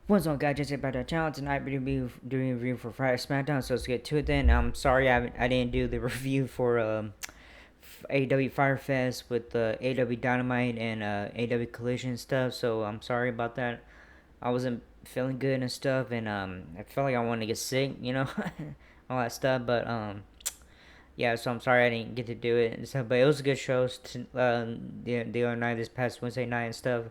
What's up, guys? Just about the channel tonight. We're doing a review for Friday Smackdown. So let's get to it. Then I'm sorry I didn't do the review for AW Firefest with AW Dynamite and AW Collision stuff. So I'm sorry about that. I wasn't feeling good and stuff, and I felt like I wanted to get sick, all that stuff. But yeah. So I'm sorry I didn't get to do it and stuff. But it was a good show. The other night, this past Wednesday night and stuff,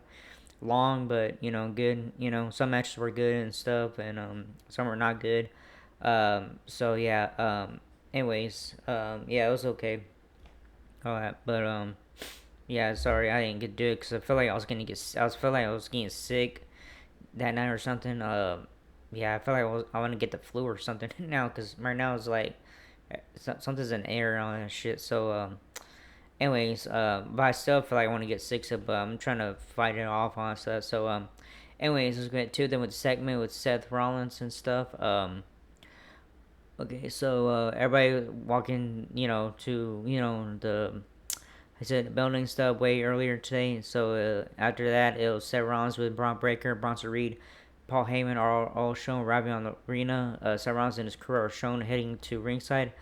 long, but good. Some matches were good and stuff, and some were not good. So yeah. Anyways, yeah, it was okay. All right, but yeah, sorry I didn't get to do it because I feel like I feel like I was getting sick that night or something. Yeah, I feel like I want to get the flu or something now because right now it's like something's in the air and all that shit. So anyways, but I still feel like I want to get sick, so but I'm trying to fight it off on stuff. So anyways, let's get to them with the segment with Seth Rollins and stuff. Okay, so everybody walking, to the I said the building stuff way earlier today. So after that, it was Seth Rollins with Braun Breaker, Bronson Reed, Paul Heyman are all shown arriving on the arena. Seth Rollins and his crew are shown heading to ringside.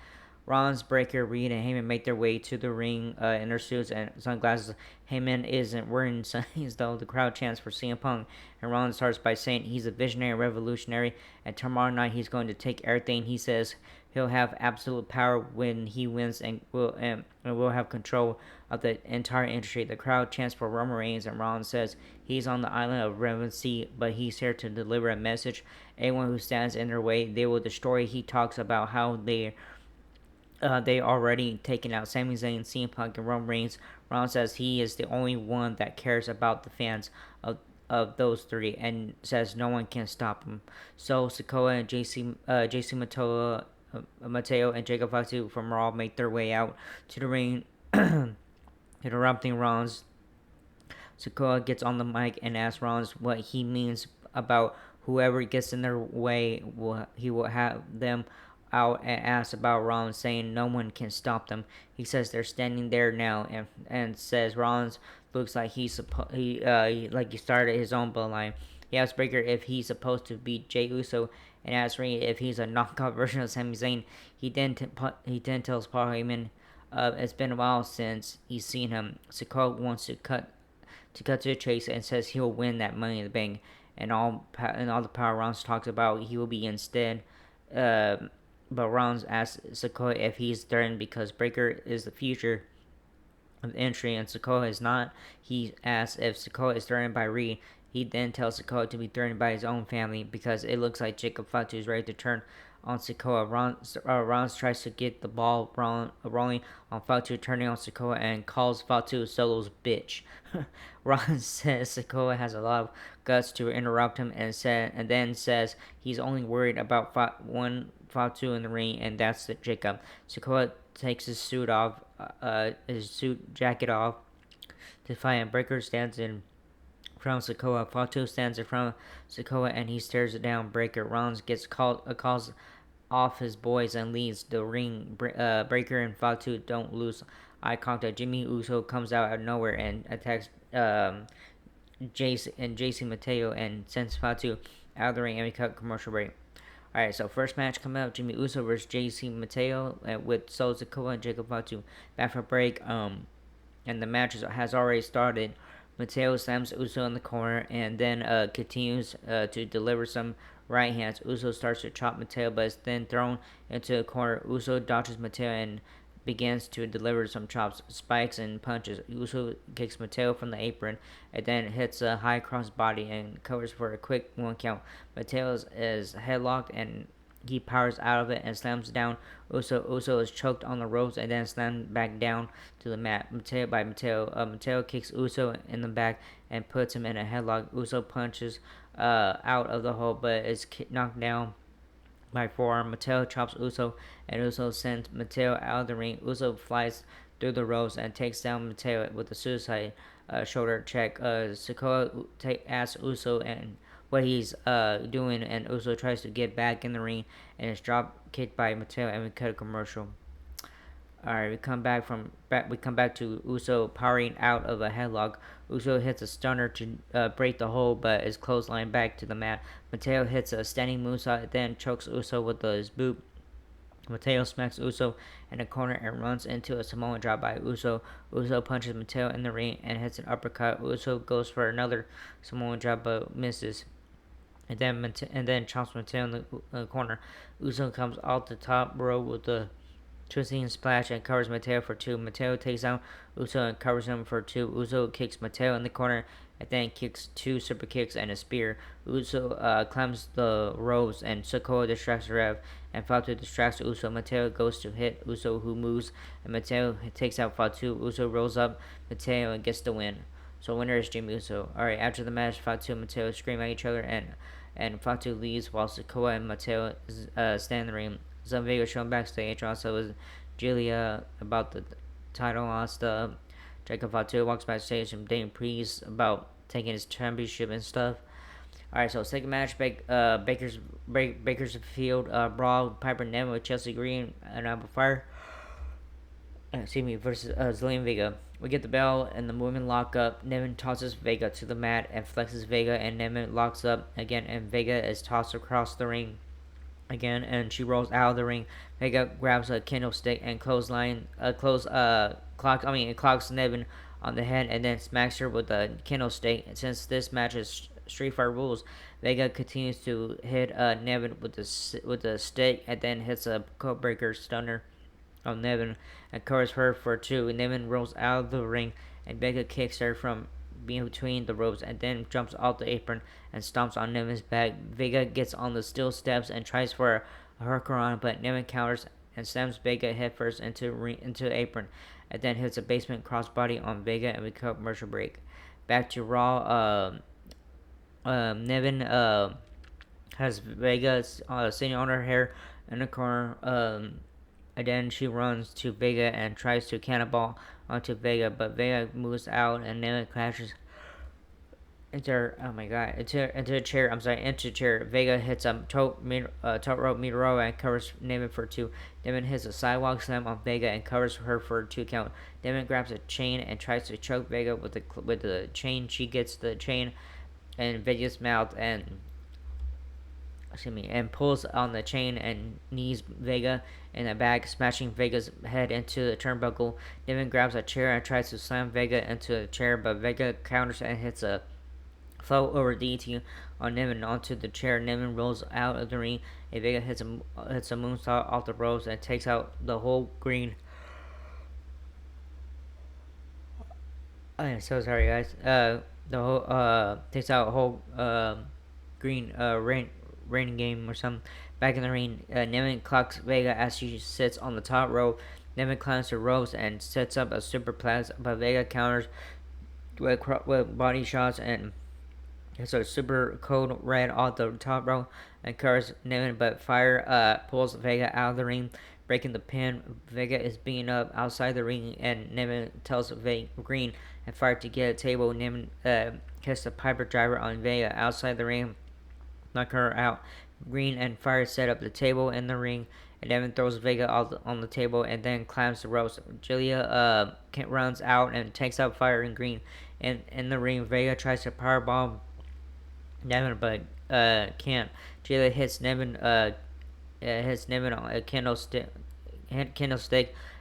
Rollins, Breaker, Reed, and Heyman make their way to the ring in their suits and sunglasses. Heyman isn't wearing sunnies though. The crowd chants for CM Punk, and Rollins starts by saying he's a visionary revolutionary, and tomorrow night he's going to take everything. He says he'll have absolute power when he wins, and will have control of the entire industry. The crowd chants for Roman Reigns, and Rollins says he's on the island of relevancy, but he's here to deliver a message. Anyone who stands in their way, they will destroy. He talks about how they already taken out Sami Zayn, CM Punk, and Roman Reigns. Rollins says he is the only one that cares about the fans of those three, and says no one can stop him. So Sikoa and JC Mateo and Jacob Fatu from Raw make their way out to the ring, interrupting Rollins. Sikoa gets on the mic and asks Rollins what he means about whoever gets in their way. He will have them out and asks about Rollins, saying no one can stop them. He says they're standing there now, and says Rollins looks like he started his own bloodline. He asks Breaker if he's supposed to beat Jey Uso, and asks Reed if he's a knockout version of Sami Zayn. He then tells Paul Heyman, it's been a while since he's seen him. Sikoa wants to cut to the chase and says he'll win that Money in the Bank, and all the power Rollins talks about he will be instead. Uh, but Rollins asks Sikoa if he's threatened because Breaker is the future of the entry and Sikoa is not. He asks if Sikoa is threatened by Reed. He then tells Sikoa to be threatened by his own family because it looks like Jacob Fatu is ready to turn on Sikoa. Rollins tries to get the ball rolling on Fatu, turning on Sikoa, and calls Fatu Solo's bitch. Rollins says Sikoa has a lot of guts to interrupt him, and then says he's only worried about one Fatu in the ring, and that's Jacob. Sikoa takes his suit jacket off to fight, and Breaker stands in front of Sikoa. Fatu stands in front of Sikoa, and he stares down Breaker. Rollins calls off his boys and leaves the ring. Breaker and Fatu don't lose eye contact. Jimmy Uso comes out of nowhere and attacks JC Mateo and sends Fatu out of the ring, and we cut commercial break. Alright, so first match coming up, Jimmy Uso versus JC Mateo with Solo Sikoa and Jacob Fatu. Back for break, and the match has already started. Mateo slams Uso in the corner and then continues to deliver some right hands. Uso starts to chop Mateo, but is then thrown into the corner. Uso dodges Mateo and begins to deliver some chops, spikes, and punches. Uso kicks Mateo from the apron and then hits a high cross body and covers for a quick 1 count. Mateo is headlocked and he powers out of it and slams down Uso. Uso is choked on the ropes and then slammed back down to the mat. Mateo kicks Uso in the back and puts him in a headlock. Uso punches out of the hole but is knocked down by forearm. Mateo chops Uso, and Uso sends Mateo out of the ring. Uso flies through the ropes and takes down Mateo with a suicide shoulder check. Sikoa asks Uso and what he's doing, and Uso tries to get back in the ring and is drop kicked by Mateo, and we cut a commercial. All right, we come back to Uso powering out of a headlock. Uso hits a stunner to break the hold, but is clotheslined back to the mat. Mateo hits a standing moonsault, then chokes Uso with his boot. Mateo smacks Uso in the corner and runs into a Samoan drop by Uso. Uso punches Mateo in the ring and hits an uppercut. Uso goes for another Samoan drop but misses. And then chomps Mateo in the corner. Uso comes off the top rope with a twisting splash and covers Mateo for two. Mateo takes out Uso and covers him for two. Uso kicks Mateo in the corner and then kicks two super kicks and a spear. Uso climbs the ropes and Sokoa distracts Rev and Fatu distracts Uso. Mateo goes to hit Uso who moves and Mateo takes out Fatu. Uso rolls up Mateo and gets the win. So winner is Jimmy Uso. Alright, after the match, Fatu and Mateo scream at each other and Fatu leaves while Sokoa and Mateo stand in the ring. Some Vega shown backstage. Also was Julia about the title loss. Jacob Fatu walks backstage and Dane Priest about taking his championship and stuff. Alright, so second match, Bakersfield Brawl, Piper Neville with Chelsea Green and Apple Fire. Versus Zillion Vega. We get the bell and the women lock up. Nevin tosses Vega to the mat and flexes Vega, and Nevin locks up again, and Vega is tossed across the ring again, and she rolls out of the ring. Vega grabs a candlestick and clocks Nevin on the head, and then smacks her with a candlestick. And since this match is Street Fighter rules, Vega continues to hit Nevin with the stick, and then hits a codebreaker stunner on Nevin and covers her for two. Nevin rolls out of the ring, and Vega kicks her from between the ropes and then jumps off the apron and stomps on Nevin's back. Vega gets on the steel steps and tries for a hurricane, but Nevin counters and slams Vega headfirst into the apron, and then hits a basement crossbody on Vega, and we cut commercial break. Back to Raw. Nevin has Vega sitting on her hair in the corner. And then she runs to Vega and tries to cannonball onto Vega, but Vega moves out and Nevin crashes into a chair. Vega hits a top rope Miro and covers Nevin for two. Nevin hits a sidewalk slam on Vega and covers her for a 2 count. Nevin grabs a chain and tries to choke Vega with the chain. She gets the chain in Vega's mouth and pulls on the chain and knees Vega in the back, smashing Vega's head into the turnbuckle. Nevin grabs a chair and tries to slam Vega into the chair, but Vega counters and hits a float over DT on Nevin onto the chair. Nevin rolls out of the ring, and Vega hits a moonsault off the ropes and takes out the whole green. I am so sorry, guys. The whole takes out a whole green rain game or something. Back in the ring, Nevin clocks Vega as she sits on the top rope. Nevin climbs the ropes and sets up a superplex, but Vega counters with body shots and hits a super cold red off the top rope and covers Nevin, but Fire pulls Vega out of the ring, breaking the pin. Vega is beaten up outside the ring, and Nevin tells Green and Fire to get a table. Nevin hits the Piper driver on Vega outside the ring, knock her out. Green and Fire set up the table in the ring, and Nevin throws Vega on the table and then climbs the ropes. Julia runs out and takes out Fire and Green. In the ring, Vega tries to powerbomb Nevin, but can't. Julia hits Nevin on a candlestick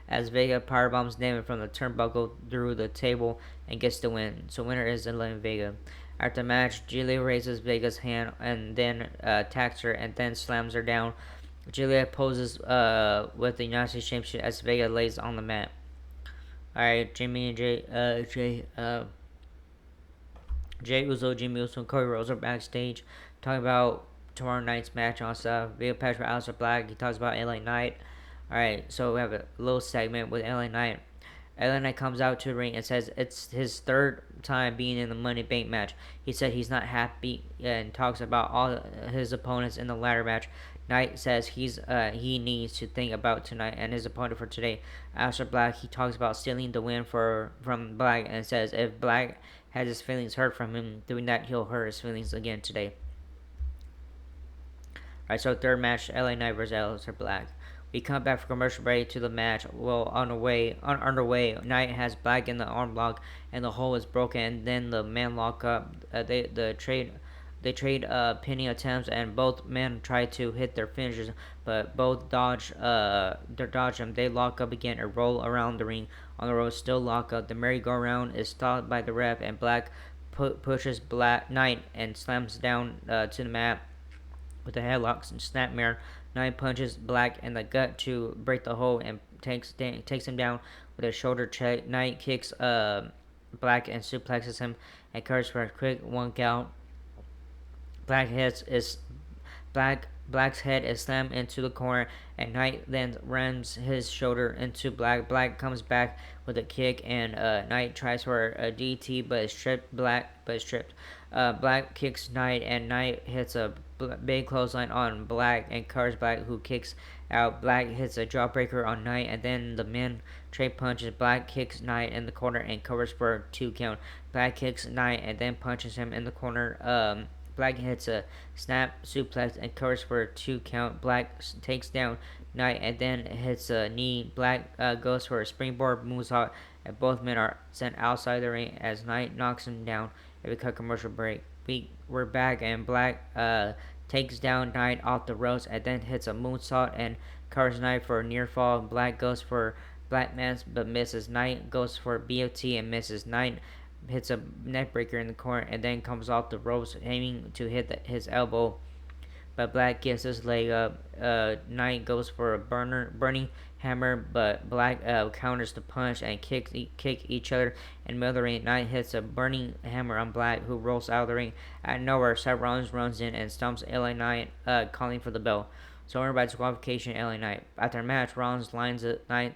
as Vega powerbombs Nevin from the turnbuckle through the table and gets the win. So winner is Elaine Vega. After the match, Julia raises Vega's hand and then attacks her and then slams her down. Julia poses with the United States Championship as Vega lays on the mat. Alright, Jay Uso, Jimmy Uso, and Cody Rhodes are backstage talking about tomorrow night's match on stuff. Video patch for Aleister Black. He talks about LA Knight. Alright, so we have a little segment with LA Knight. LA Knight comes out to the ring and says it's his third time being in the Money Bank match. He said he's not happy and talks about all his opponents in the ladder match. Knight says he needs to think about tonight and his opponent for today. Aleister Black, he talks about stealing the win from Black and says if Black has his feelings hurt from him doing that, he'll hurt his feelings again today. Alright, so third match, LA Knight versus Aleister Black. We come back from commercial break to the match. Well, underway, Knight has Black in the arm lock, and the hole is broken. And then the men lock up. They trade pinning attempts, and both men try to hit their finishers, but both dodge them. They lock up again and roll around the ring. On the road, still lock up. The merry-go-round is stopped by the ref, and Black pushes Black Knight and slams down to the mat with the headlocks and snapmare. Knight punches Black in the gut to break the hold and takes him down with a shoulder check. Knight kicks Black and suplexes him and covers for a quick 1 count. Black's head is slammed into the corner, and Knight then rams his shoulder into Black. Black comes back with a kick, and Knight tries for a DT, but is stripped. Black kicks Knight, and Knight hits a big clothesline on Black and covers Black, who kicks out. Black hits a jawbreaker on Knight, and then the men trade punches. Black kicks Knight in the corner and covers for a 2 count. Black kicks Knight and then punches him in the corner. Black hits a snap suplex and covers for a 2 count. Black takes down Knight and then hits a knee. Black goes for a springboard moonsault, and both men are sent outside the ring as Knight knocks him down. If we cut commercial break, we're back, and Black takes down Knight off the ropes and then hits a moonsault and covers Knight for a near fall. Black goes for Black Mass but misses. Knight goes for BOT and misses. Knight hits a neck breaker in the corner and then comes off the ropes aiming to hit his elbow, but Black gives his leg up. Knight goes for a burning hammer, but Black counters the punch and kick each other in the middle of the ring. Knight hits a burning hammer on Black, who rolls out of the ring. Out of nowhere, Seth Rollins runs in and stumps LA Knight, calling for the bell. So over by disqualification, LA Knight. After a match, Rollins lines Knight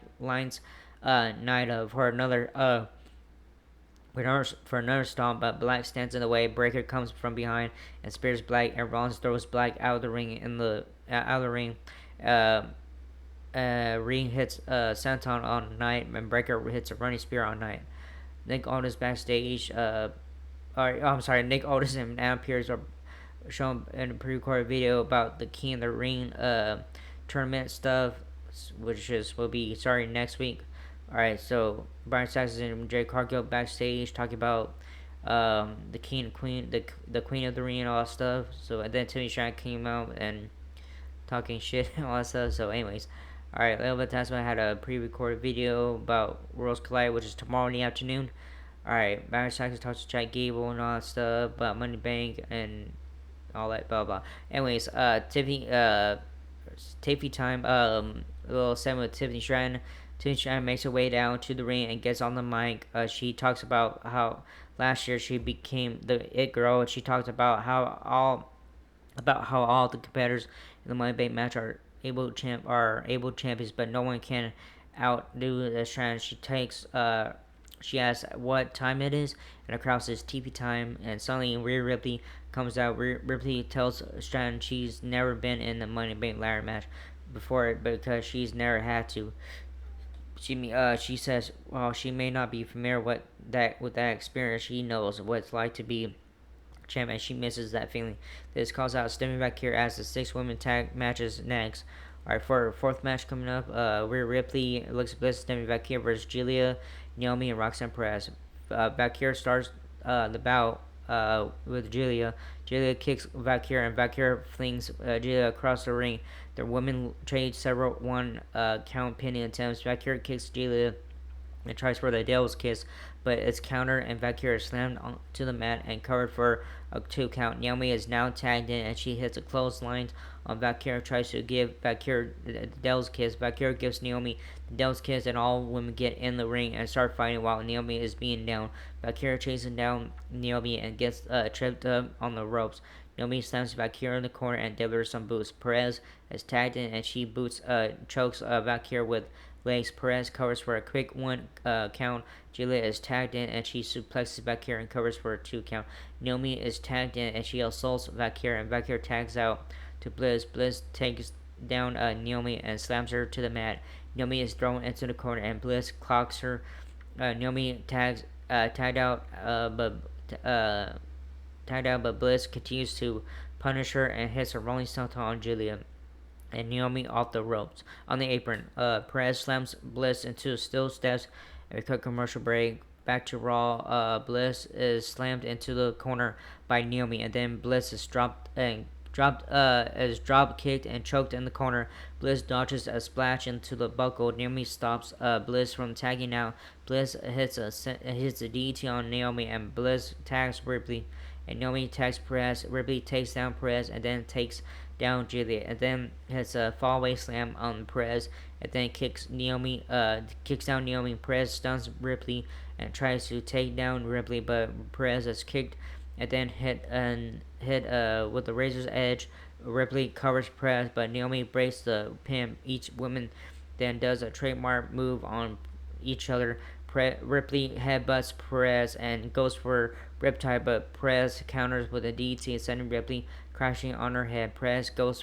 up for another stomp, but Black stands in the way. Breaker comes from behind and spears Black, and Rollins throws Black out of the ring. Ring hits senton on Knight, and Breaker hits a running spear on Knight. Nick Aldis backstage. Nick Aldis and Adam Pearce are shown in a pre-recorded video about the Key in the Ring tournament stuff, which will be starting next week. Alright, so Brian Saxon and Jay Cargill backstage talking about the king and queen, the queen of the ring and all that stuff. So and then Timmy Stratton came out and talking shit and all that stuff. So anyways, alright, Elva Tasman had a pre-recorded video about Worlds Collide, which is tomorrow in the afternoon. Alright, Brian Saxon talks to Chad Gable and all that stuff about Money Bank and all that blah blah. Anyways, Tiffy time, a little segment with Tiffany Stratton. Tiffany Stratton makes her way down to the ring and gets on the mic. She talks about how last year she became the it girl, and she talks about how all the competitors in the Money Bank match are able champions, but no one can outdo the Stratton. She asks what time it is, and the crowd says TV time, and suddenly Rhea Ripley comes out. Rhea Ripley tells Stratton she's never been in the Money Bank ladder match before because she's never had to. She says, while she may not be familiar with that experience, she knows what it's like to be champ, and she misses that feeling. This calls out Stephanie back here as the 6 women tag matches next. Alright, for our 4th match coming up, Rhea Ripley, Alexa Bliss, Stephanie Bakir versus Julia, Naomi, and Roxanne Perez. Bakir starts the bout with Julia. Julia kicks Bakir, and Bakir flings Julia across the ring. The women trade several 1 count pinning attempts. Bakir kicks Julia and tries for the Devil's Kiss, but it's countered, and Bakir is slammed onto the mat and covered for a 2 count. Naomi is now tagged in, and she hits a clothesline on Bakir, tries to give Bakir the Devil's Kiss. Bakir gives Naomi the Devil's Kiss, and all women get in the ring and start fighting while Naomi is being down. Bakir chases down Naomi and gets tripped up on the ropes. Naomi slams Bakir in the corner and delivers some boots. Perez is tagged in, and she chokes Bakir with legs. Perez covers for a quick 1 count. Julia is tagged in, and she suplexes Bakir and covers for a 2 count. Naomi is tagged in, and she assaults Bakir, and Bakir tags out to Bliss. Bliss takes down Naomi and slams her to the mat. Naomi is thrown into the corner, and Bliss clocks her. Naomi tagged out, but Bliss continues to punish her and hits a rolling stomp on Julia. and Naomi off the ropes. On the apron, Perez slams Bliss into steel steps and we cut commercial break. Back to Raw, Bliss is slammed into the corner by Naomi, and then Bliss is drop kicked and choked in the corner. Bliss dodges a splash into the buckle. Naomi stops Bliss from tagging out. Bliss hits a DT on Naomi, and Bliss tags Ripley. And Naomi tags Perez. Ripley takes down Perez and then takes down Juliet, and then hits a fallaway slam on Perez, and then kicks down Naomi. Perez stuns Ripley and tries to take down Ripley, but Perez is kicked and then hit with the razor's edge. Ripley covers Perez, but Naomi breaks the pin. Each woman then does a trademark move on each other. Ripley headbutts Perez and goes for Riptide, but Perez counters with a DT, sending Ripley crashing on her head. Perez goes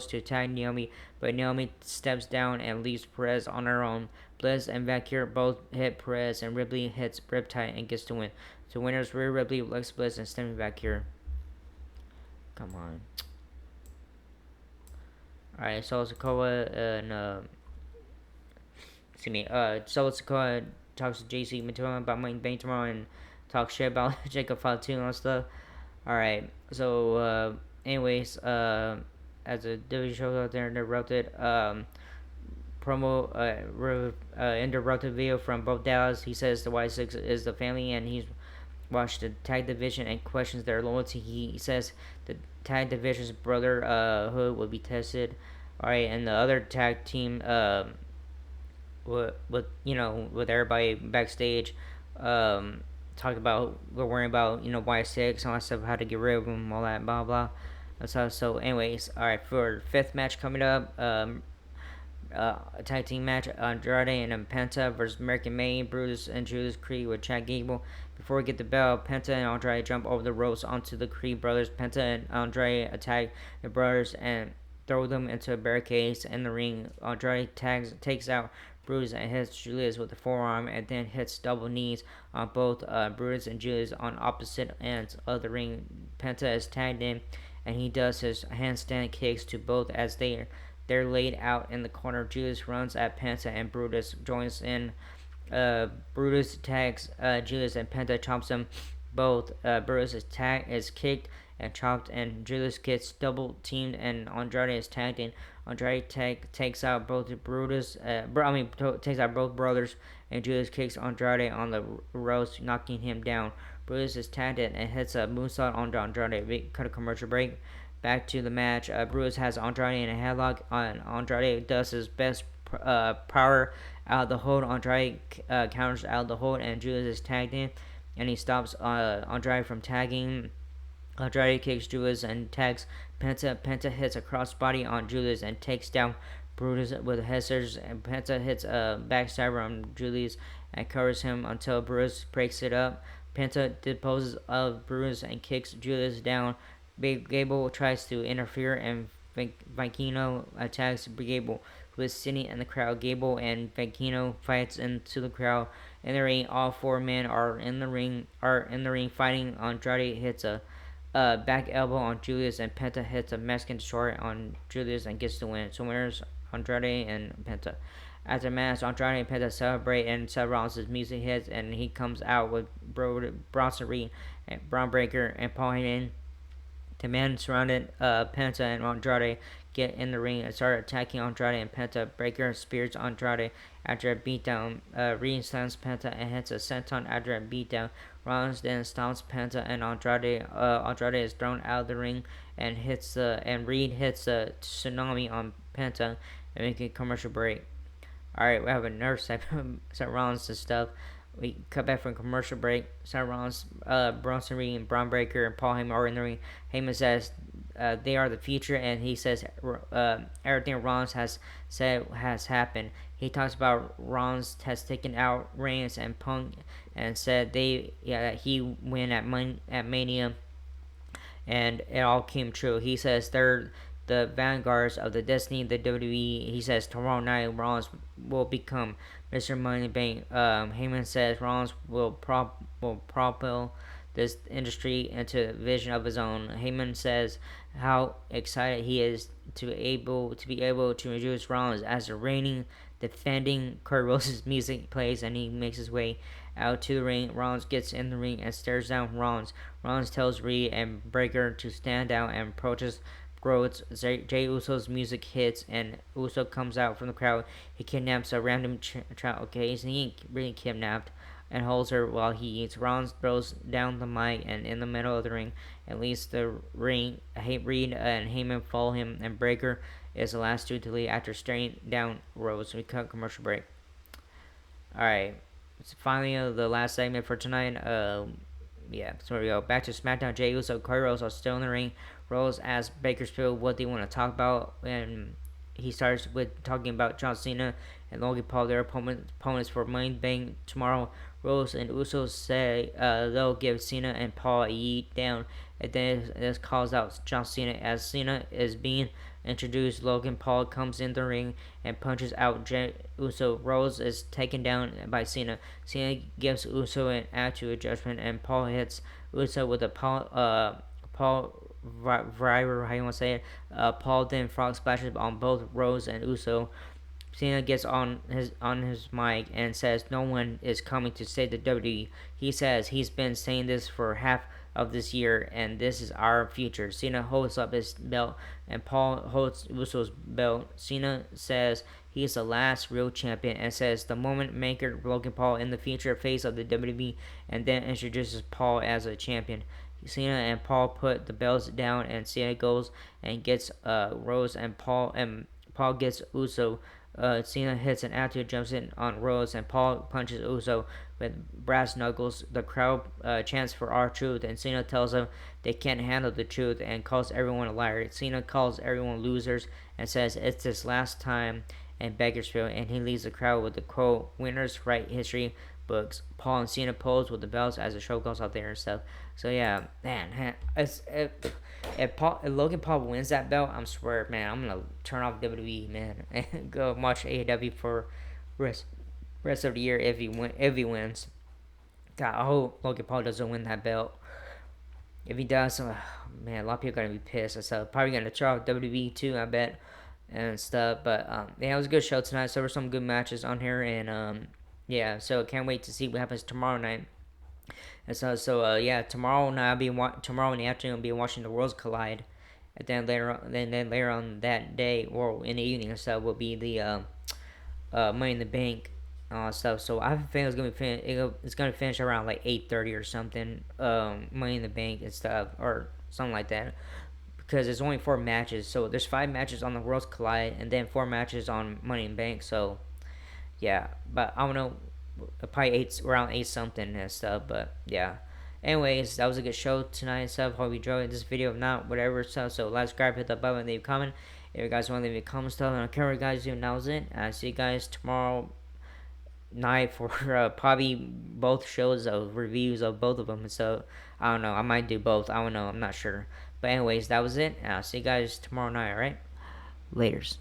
to tag Naomi, but Naomi steps down and leaves Perez on her own. Bliss and Valkyrie both hit Perez, and Ripley hits Riptide and gets the win. So winners Rhea Ripley, Lex Bliss, and Stephanie Valkyrie. Come on. Alright, so Sokoa and so Sokoa talks to JC Matua about Money Bank tomorrow and talks shit about Jacob Fatu and stuff. Alright, so anyways, as the WWE shows out there interrupted, interrupted video from both Dallas. He says the Y6 is the family and he's watched the tag division and questions their loyalty. He says the tag division's brotherhood will be tested. Alright, and the other tag team, with everybody backstage, talk about we're worrying about Y6 and all that stuff, how to get rid of them, all that blah blah. So anyways, all right, for fifth match coming up, a tag team match, Andrade and Penta versus American May, Brutus and Judas Creed with Chad Gable. Before we get the bell, Penta and Andrade jump over the ropes onto the Creed brothers. Penta and Andrade attack the brothers and throw them into barricades in the ring. Andrade takes out Brutus and hits Julius with the forearm, and then hits double knees on both Brutus and Julius on opposite ends of the ring. Penta is tagged in, and he does his handstand kicks to both as they're laid out in the corner. Julius runs at Penta, and Brutus joins in. Brutus tags Julius, and Penta chops them both. Brutus is kicked and chopped, and Julius gets double teamed, and Andrade is tagged in. Andrade takes out both Brutus. Takes out both brothers, and Julius kicks Andrade on the ropes, knocking him down. Brutus is tagged in and hits a moonsault on Andrade. We cut a commercial break. Back to the match. Brutus has Andrade in a headlock. Andrade does his best power out of the hold. Andrade counters out of the hold, and Julius is tagged in, and he stops Andrade from tagging. Andrade kicks Julius and tags Penta. Penta hits a crossbody on Julius and takes down Brutus with a head scissors, and Penta hits a backstabber on Julius and covers him until Brutus breaks it up. Penta disposes of Brutus and kicks Julius down. Gable tries to interfere, and Vikino attacks Gable, who is sitting in the crowd. Gable and Vikino fights into the crowd. In the ring, all four men are in the ring fighting. Andrade hits a back elbow on Julius, and Penta hits a Mexican destroyer on Julius and gets the win. So winners Andrade and Penta. After the match, Andrade and Penta celebrate, and Seth Rollins' music hits, and he comes out with Bronson Reed and Braun Breaker and Paul Heyman. The men surrounded Penta and Andrade get in the ring and start attacking Andrade and Penta. Breaker spears Andrade after a beatdown. Reed slams Penta and hits a senton after a beatdown. Rollins then stomps Penta and Andrade. Andrade is thrown out of the ring and Reed hits a tsunami on Penta and making a commercial break. Alright, we have a nerve set Rollins and stuff. We cut back from commercial break. Seth Rollins, Bronson Reed, and Braun Breaker and Paul Heyman are in the ring. Heyman says they are the future, and he says everything Rollins has said has happened. He talks about Rollins has taken out Reigns and Punk, and said he win at Mania, and it all came true. He says they're the vanguards of the destiny of the WWE. He says tomorrow night Rollins will become Mr. Money Bank. Heyman says Rollins will propel this industry into a vision of his own. Heyman says how excited he is to be able to introduce Rollins as the reigning defending Kurt Roses's music plays and he makes his way out to the ring. Rollins gets in the ring and stares down Rollins. Rollins tells Reed and Breaker to stand down and approaches Rhodes. Jay Uso's music hits and Uso comes out from the crowd. He kidnaps a random child. Okay, he's really kidnapped and holds her while he eats. Rollins throws down the mic and in the middle of the ring, at least the ring, Reed and Heyman follow him, and Breaker is the last two to leave after staring down Rhodes. We cut commercial break. Alright, so finally the last segment for tonight. Yeah, so we go. Back to SmackDown. Jey Uso, Cody Rhodes are still in the ring. Rhodes asks Bakersfield what they want to talk about, and he starts with talking about John Cena and Logan Paul, their opponents for Money in the Bank tomorrow. Rhodes and Usos say they'll give Cena and Paul a yeet down, and then this calls out John Cena as Cena is being introduced. Logan Paul comes in the ring and punches out Jey Uso. Rhodes is taken down by Cena. Cena gives Uso an attitude adjustment, and Paul hits Uso with a Paul Driver, how you want to say it. Paul then frog splashes on both Rhodes and Uso. Cena gets on his mic and says no one is coming to save the WWE. He says he's been saying this for half of this year, and this is our future. Cena holds up his belt, and Paul holds Uso's belt. Cena says he's the last real champion, and says the moment maker Logan Paul in the future face of the WWE, and then introduces Paul as a champion. Cena and Paul put the belts down, and Cena goes and gets Rose, and Paul gets Uso. Cena hits an attitude, jumps in on Rose, and Paul punches Uso with brass knuckles. The crowd chants for R-Truth, and Cena tells them they can't handle the truth and calls everyone a liar. Cena calls everyone losers and says it's his last time in Bakersfield, and he leaves the crowd with the quote, "Winners write history books." Paul and Cena pose with the belts as the show goes out there and stuff. So yeah, man, if Logan Paul wins that belt, I'm swear, man, I'm gonna turn off WWE, man, and go watch AEW for rest of the year if he wins. God, I hope Logan Paul doesn't win that belt. If he does, man, a lot of people are gonna be pissed. So probably gonna turn off WWE too, I bet, and stuff. But yeah, it was a good show tonight. So there were some good matches on here, and yeah, so can't wait to see what happens tomorrow night. And so yeah, tomorrow night tomorrow in the afternoon I'll be watching the Worlds Collide. And then later on that day or in the evening or so will be the Money in the Bank stuff. So I have a feeling it's gonna finish around like 8:30 or something. Money in the Bank and stuff or something like that. Because there's only 4 matches, so there's 5 matches on the Worlds Collide and then 4 matches on Money in the Bank. So yeah, but I don't know, probably around 8 something and stuff. But yeah, anyways, that was a good show tonight and stuff. Hope you enjoyed this video. If not, whatever stuff. So like, subscribe, hit that button, leave a comment. If you guys want to leave a comment stuff, I don't care what you guys do. And that was it. I see you guys tomorrow night for probably both shows of reviews of both of them. So I don't know. I might do both. I don't know. I'm not sure. But anyways, that was it. I'll see you guys tomorrow night. All right. Laters.